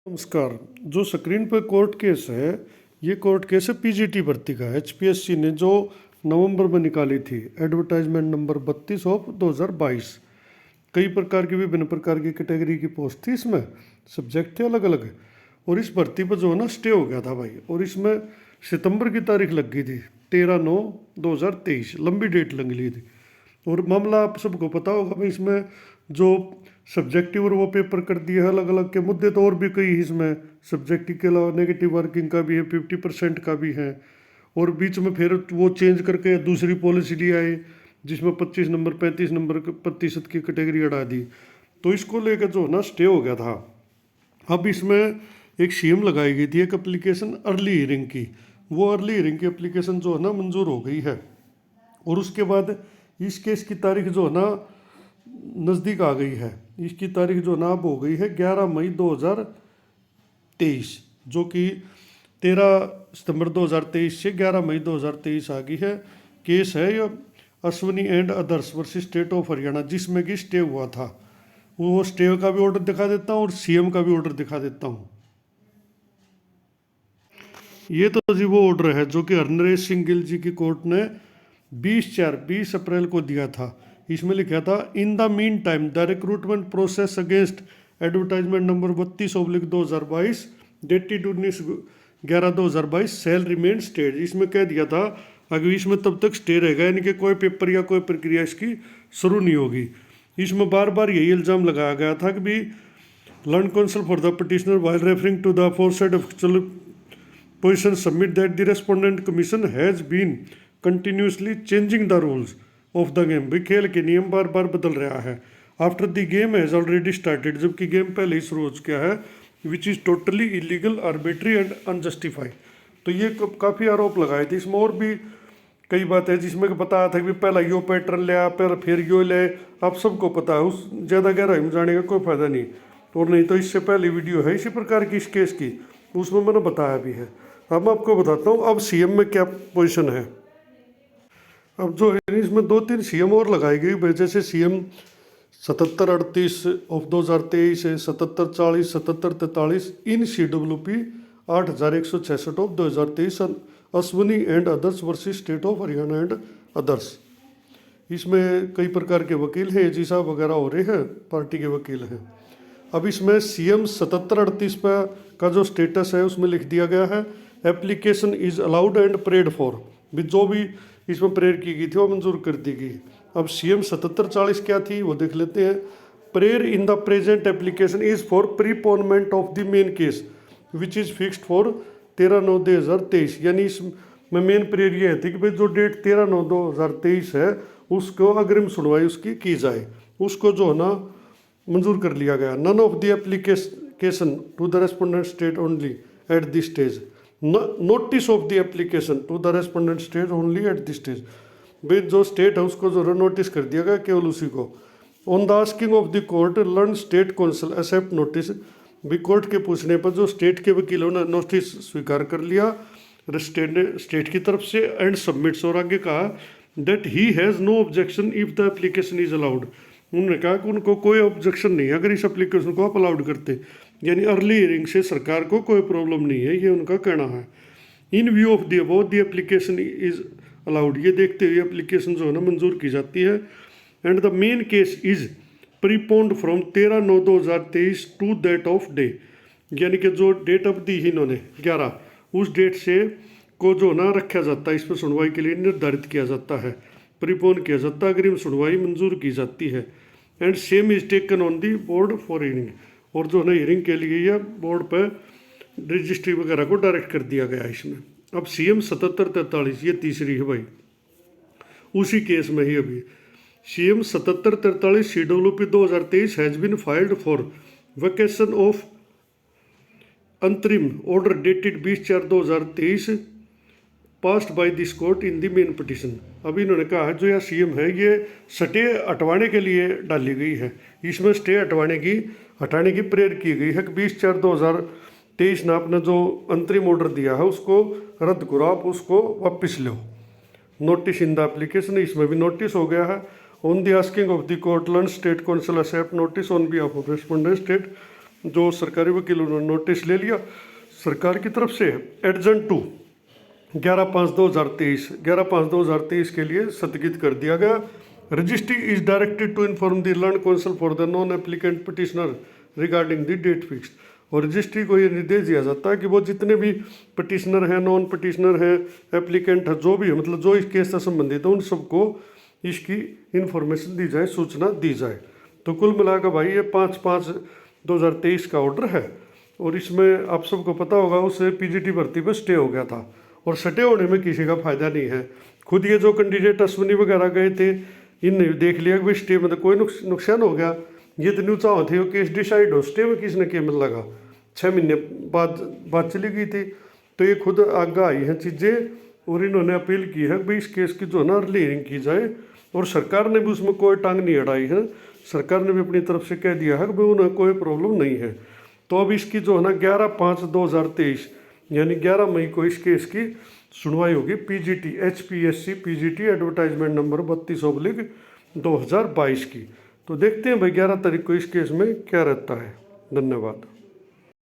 नमस्कार। जो स्क्रीन पर कोर्ट केस है, ये कोर्ट केस है पीजीटी भर्ती का। एचपीएससी ने जो नवंबर में निकाली थी, एडवर्टाइजमेंट नंबर 32 ऑफ 2022। कई प्रकार की, विभिन्न प्रकार की कैटेगरी की पोस्ट थी, इसमें सब्जेक्ट थे अलग अलग। और इस भर्ती पर जो है ना स्टे हो गया था भाई। और इसमें सितंबर की तारीख लग गई थी, 13/9/2023, लंबी डेट लग ली थी। और मामला आप सबको पता होगा भाई, इसमें जो सब्जेक्टिव और वो पेपर कर दिए हैं अलग अलग के मुद्दे, तो और भी कई इसमें सब्जेक्टिव के अलावा नेगेटिव वर्किंग का भी है, 50% का भी है। और बीच में फिर वो चेंज करके दूसरी पॉलिसी ले आए, जिसमें 25 नंबर 35 नंबर प्रतिशत की कैटेगरी हटा दी। तो इसको लेकर जो है ना स्टे हो गया था। अब इसमें एक सीएम लगाई गई थी, एक एप्लीकेशन अर्ली हियरिंग की। वो अर्ली हियरिंग की एप्लीकेशन जो है ना मंजूर हो गई है। और उसके बाद इस केस की तारीख जो है ना नज़दीक आ गई है। इसकी तारीख जो ना अब हो गई है 11 मई 2023, जो कि 13 सितंबर 2023 से 11 मई 2023 आ गई है। केस है यह Ashwani and others versus state of Haryana, जिसमें कि स्टे हुआ था। वो स्टे का भी ऑर्डर दिखा देता हूँ और सीएम का भी ऑर्डर दिखा देता हूँ। ये तो जी वो ऑर्डर है जो कि हरनरेश सिंह गिल जी की कोर्ट ने 20 अप्रैल को दिया था। इसमें लिखा था, in the mean time the recruitment process against advertisement number 32/2022 dated 19/11/2022 shall remain stayed. इसमें कह दिया था अगर इसमें तब तक स्टे रहेगा, यानी कि कोई पेपर या कोई प्रक्रिया इसकी शुरू नहीं होगी। इसमें बार बार यही इल्ज़ाम लगाया गया था कि भी learned counsel for the petitioner while referring to the aforesaid official position submit that the respondent commission has been continuously changing the rules of the game। भाई खेल के नियम बार बार बदल रहा है। After the game has already started, जबकि game पहले ही शुरू हो चुका है। Which is totally illegal, arbitrary and unjustified. तो ये काफ़ी आरोप लगाए थे। इसमें और भी कई बातें जिसमें बताया था कि पहला यो पैटर्न लिया, फिर यो ले। आप सबको पता है, उस ज़्यादा गहराई में जाने का कोई फ़ायदा नहीं। और नहीं तो इससे पहले वीडियो है इसी प्रकार की इस केस की, उसमें मैंने बताया भी है। अब मैं आपको बताता हूँ अब सीएम में क्या पोजीशन है। अब जो है इसमें 2-3 सीएम और लगाई गई, जैसे सीएम 7738 ऑफ 2023 है, 7740, 7743 इन CWP 8166 of 2023 Ashwani and others versus state of Haryana and others. इसमें कई प्रकार के वकील हैं, एजी साहब वगैरह हो रहे हैं, पार्टी के वकील हैं। अब इसमें सीएम 7738 पर का जो स्टेटस है उसमें लिख दिया गया है, application is allowed and prayed for. भी जो भी इसमें प्रेयर की गई थी वो मंजूर कर दी गई। अब सीएम 7740 क्या थी वो देख लेते हैं। Prayer in the present application is for preponement of the main case which is fixed for 13/9/2023। यानी इसमें मेन प्रेयर ये थी कि भाई जो डेट 13/9/2023 है उसको अग्रिम सुनवाई उसकी की जाए। उसको जो है ना मंजूर कर लिया गया। None of the application to the respondent state only at this stage. Notice of the application to the respondent state only at this stage. भाई जो स्टेट है उसको जो नोटिस कर दिया गया केवल उसी को। On the asking of the court learned state counsel accept notice. भी कोर्ट के पूछने पर जो स्टेट के वकीलों ने नोटिस स्वीकार कर लिया स्टेट की तरफ से एंड सबमिट्स। और आगे कहा that he has no objection if the application is allowed. उन्होंने कहा कि उनको कोई ऑब्जेक्शन नहीं है अगर इस एप्लीकेशन को आप अलाउड करते, यानी अर्ली हियरिंग से सरकार को कोई प्रॉब्लम नहीं है, ये उनका कहना है। इन view of the above the application is allowed. ये देखते हुए एप्लीकेशन जो है ना मंजूर की जाती है। And the main case is preponed from 13/9/2023 to that of day. यानी कि जो डेट ऑफ दी इन्होंने 11, उस डेट से को जो ना रखा जाता है, इस पर सुनवाई के लिए निर्धारित किया जाता है, प्रीपोन किया जाता है, अग्रिम सुनवाई मंजूर की जाती है। And same is taken on the board for hearing. और जो है हियरिंग के लिए यह बोर्ड पर रजिस्ट्री वगैरह को डायरेक्ट कर दिया गया है इसमें। अब सीएम 7743 ये तीसरी है भाई, उसी केस में ही अभी CM 7743 CWP 2023 has been filed for vacation of interim order dated 20/4/2023 passed by this court in the main petition. अभी इन्होंने कहा है जो यह सीएम है ये स्टे हटवाने के लिए डाली गई है। इसमें स्टे हटाने की प्रेयर की गई है कि 20/4/2023 ने अपना जो अंतरिम ऑर्डर दिया है उसको रद्द करो, आप उसको वापस लो। नोटिस इन द एप्लीकेशन, इसमें भी नोटिस हो गया है। On the asking of the court learned state counsel accept notice on behalf of respondent state जो सरकारी वकीलों ने नोटिस ले लिया सरकार की तरफ से एडजन टू 11/5/2023 के लिए स्थगित कर दिया गया। Registry is directed to inform the learned counsel for the non applicant petitioner regarding the date fixed. और रजिस्ट्री को ये निर्देश दिया जाता है कि वो जितने भी पिटिशनर हैं, नॉन पिटिशनर हैं, एप्लीकेंट है, जो भी है, मतलब जो इस केस से संबंधित है, उन सबको इसकी इंफॉर्मेशन दी जाए, सूचना दी जाए। तो कुल मिलाकर भाई ये 5/5/2023 का ऑर्डर है। और इसमें आप सबको पता होगा उसे पीजीटी भर्ती पर स्टे हो गया था, और स्टे होने में किसी का फायदा नहीं है। खुद ये जो कैंडिडेट अश्विनी वगैरह गए थे, इनने देख लिया कि भाई स्टे में तो कोई नुकसान हो गया, ये तो न्यू चाहो थे वो केस डिसाइड हो, स्टे में किसने कीमत लगा, 6 महीने बाद बात चली गई थी। तो ये खुद आगे आई हैं चीज़ें, और इन्होंने अपील की है भाई इस केस की जो है ना अर्ली हियरिंग की जाए। और सरकार ने भी उसमें कोई टांग नहीं अड़ाई है, सरकार ने भी अपनी तरफ से कह दिया है कि भाई उन्हें कोई प्रॉब्लम नहीं है। तो अब इसकी जो है ना 11/5/2023 यानी 11 मई को इस केस की सुनवाई होगी। PGT HPSC PGT advertisement number 32/2022 की। तो देखते हैं भाई 11 तारीख को इस केस में क्या रहता है। धन्यवाद।